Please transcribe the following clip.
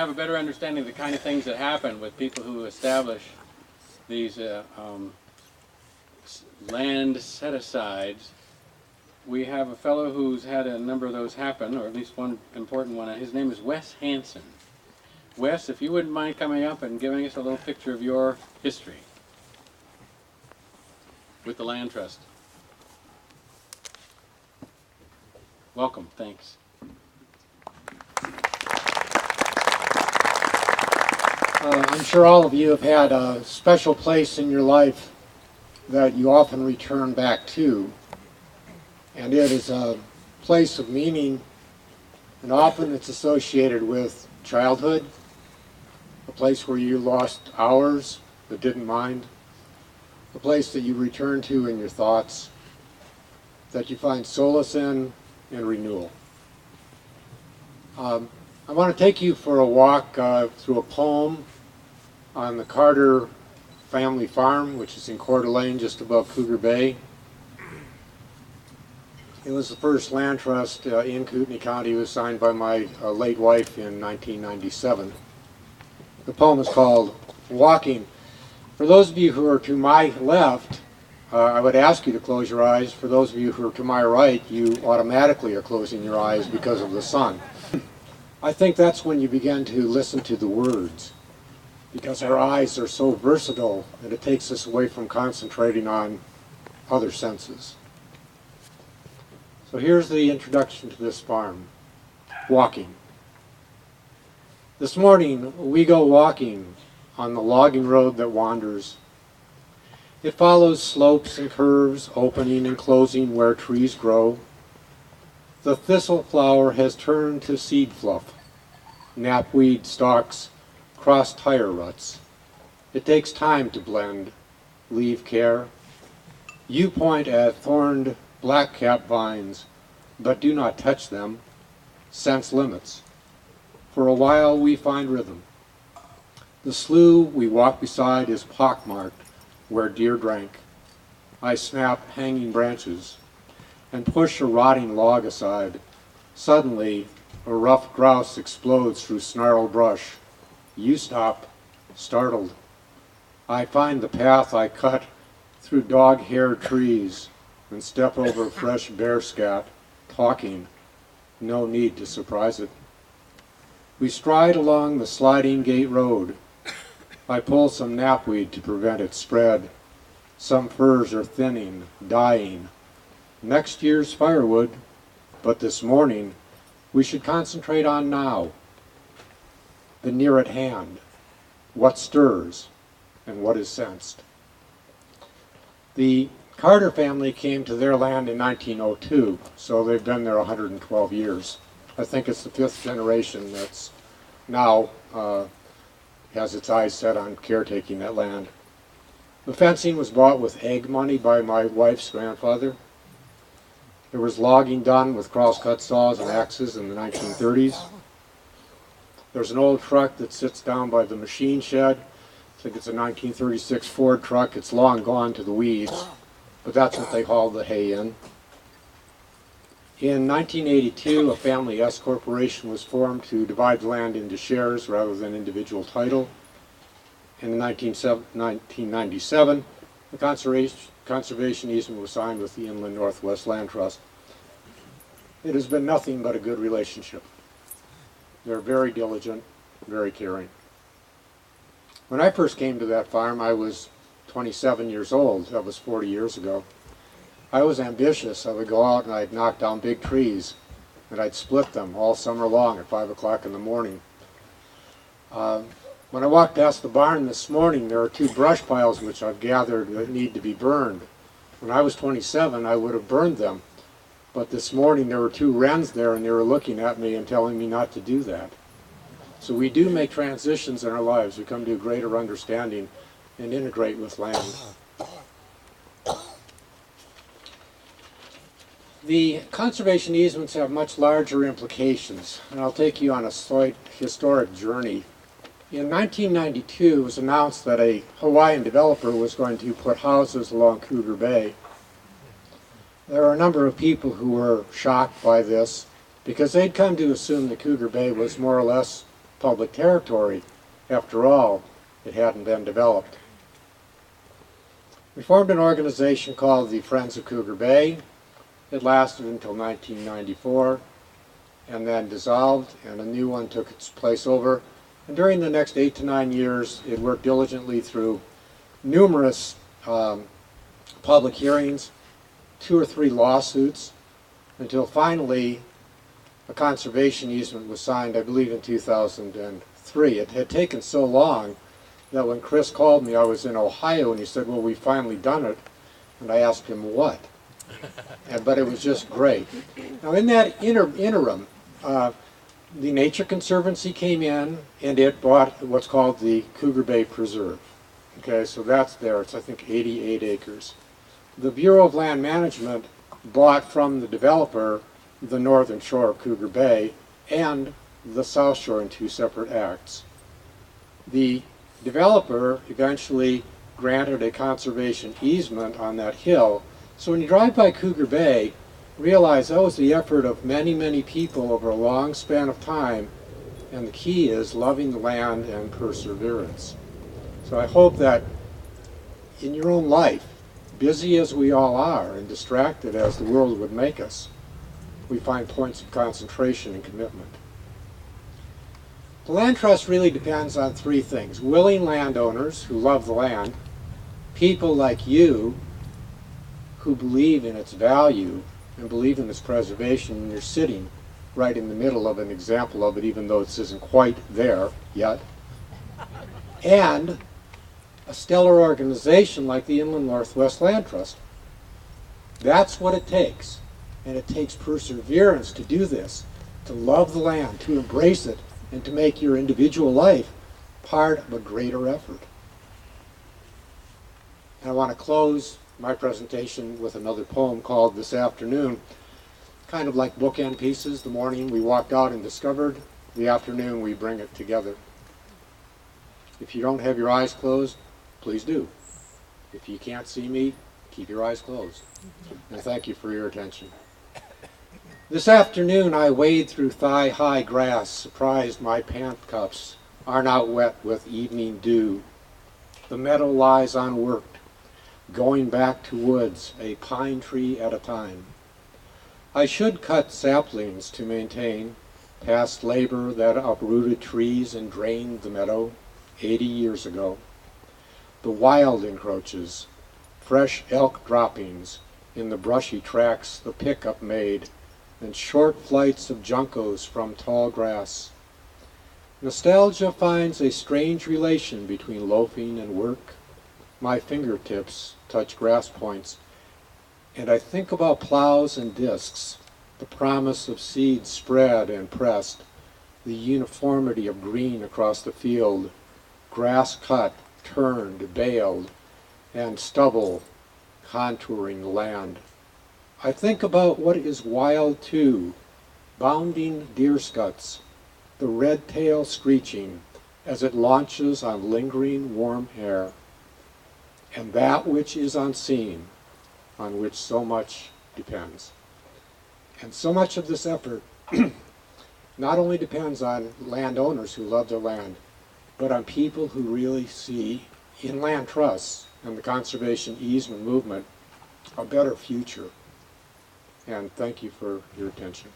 have a better understanding of the kind of things that happen with people who establish these land set-asides, we have a fellow who's had a number of those happen, or at least one important one, and his name is Wes Hanson. Wes, if you wouldn't mind coming up and giving us a little picture of your history with the Land Trust. Welcome, thanks. I'm sure all of you have had a special place in your life that you often return back to, and it is a place of meaning, and often it's associated with childhood, a place where you lost hours but didn't mind, a place that you return to in your thoughts, that you find solace in and renewal. I want to take you for a walk through a poem on the Carter family farm, which is in Coeur d'Alene, just above Cougar Bay. It was the first land trust in Kootenai County. It was signed by my late wife in 1997. The poem is called Walking. For those of you who are to my left, I would ask you to close your eyes. For those of you who are to my right, you automatically are closing your eyes because of the sun. I think that's when you begin to listen to the words, because our eyes are so versatile that it takes us away from concentrating on other senses. So here's the introduction to this farm. Walking. This morning we go walking on the logging road that wanders. It follows slopes and curves, opening and closing where trees grow. The thistle flower has turned to seed fluff. Knapweed stalks cross tire ruts. It takes time to blend, leave care. You point at thorned blackcap vines, but do not touch them. Sense limits. For a while we find rhythm. The slough we walk beside is pockmarked where deer drank. I snap hanging branches and push a rotting log aside. Suddenly, a rough grouse explodes through snarled brush. You stop, startled. I find the path I cut through dog-hair trees and step over fresh bear scat, talking. No need to surprise it. We stride along the sliding gate road. I pull some knapweed to prevent its spread. Some firs are thinning, dying. Next year's firewood, but this morning we should concentrate on now. The near at hand, what stirs and what is sensed. The Carter family came to their land in 1902, so they've been there 112 years. I think it's the fifth generation that's now has its eyes set on caretaking that land. The fencing was bought with egg money by my wife's grandfather. There was logging done with crosscut saws and axes in the 1930s. There's an old truck that sits down by the machine shed. I think it's a 1936 Ford truck. It's long gone to the weeds, but that's what they haul the hay in. In 1982, a family S corporation was formed to divide the land into shares rather than individual title. In 1997, the conservation easement was signed with the Inland Northwest Land Trust. It has been nothing but a good relationship. They're very diligent, very caring. When I first came to that farm, I was 27 years old. That was 40 years ago. I was ambitious. I would go out and I'd knock down big trees and I'd split them all summer long at 5 o'clock in the morning. When I walked past the barn this morning, there are two brush piles which I've gathered that need to be burned. When I was 27, I would have burned them. But this morning there were two wrens there and they were looking at me and telling me not to do that. So we do make transitions in our lives. We come to a greater understanding and integrate with land. The conservation easements have much larger implications, and I'll take you on a slight historic journey. In 1992, it was announced that a Hawaiian developer was going to put houses along Cougar Bay. There are a number of people who were shocked by this because they'd come to assume that Cougar Bay was more or less public territory. After all, it hadn't been developed. We formed an organization called the Friends of Cougar Bay. It lasted until 1994 and then dissolved, and a new one took its place over. And during the next 8 to 9 years, it worked diligently through numerous public hearings, 2 or 3 lawsuits, until finally a conservation easement was signed, I believe in 2003. It had taken so long that when Chris called me, I was in Ohio, and he said, well, we've finally done it. And I asked him what. But it was just great. Now in that interim, the Nature Conservancy came in, and it bought what's called the Cougar Bay Preserve. Okay, so that's there. It's, I think, 88 acres. The Bureau of Land Management bought from the developer the northern shore of Cougar Bay and the south shore in 2 separate acts. The developer eventually granted a conservation easement on that hill. So when you drive by Cougar Bay, realize that was the effort of many, many people over a long span of time, and the key is loving the land and perseverance. So I hope that in your own life, busy as we all are and distracted as the world would make us, we find points of concentration and commitment. The land trust really depends on 3 things: willing landowners who love the land, people like you who believe in its value and believe in its preservation, and you're sitting right in the middle of an example of it, even though this isn't quite there yet, and a stellar organization like the Inland Northwest Land Trust. That's what it takes, and it takes perseverance to do this, to love the land, to embrace it, and to make your individual life part of a greater effort. And I want to close my presentation with another poem called This Afternoon, kind of like bookend pieces. The morning we walked out and discovered, the afternoon we bring it together. If you don't have your eyes closed, please do. If you can't see me, keep your eyes closed. And thank you for your attention. This afternoon I wade through thigh-high grass, surprised my pant cuffs are not wet with evening dew. The meadow lies unworked, going back to woods, a pine tree at a time. I should cut saplings to maintain past labor that uprooted trees and drained the meadow 80 years ago. The wild encroaches, fresh elk droppings in the brushy tracks the pickup made, and short flights of juncos from tall grass. Nostalgia finds a strange relation between loafing and work. My fingertips touch grass points, and I think about plows and discs, the promise of seeds spread and pressed, the uniformity of green across the field, grass cut, turned, baled, and stubble contouring the land. I think about what is wild too, bounding deer scuds, the red tail screeching as it launches on lingering warm air, and that which is unseen, on which so much depends. And so much of this effort not only depends on landowners who love their land, but on people who really see in land trusts and the conservation easement movement a better future. And thank you for your attention.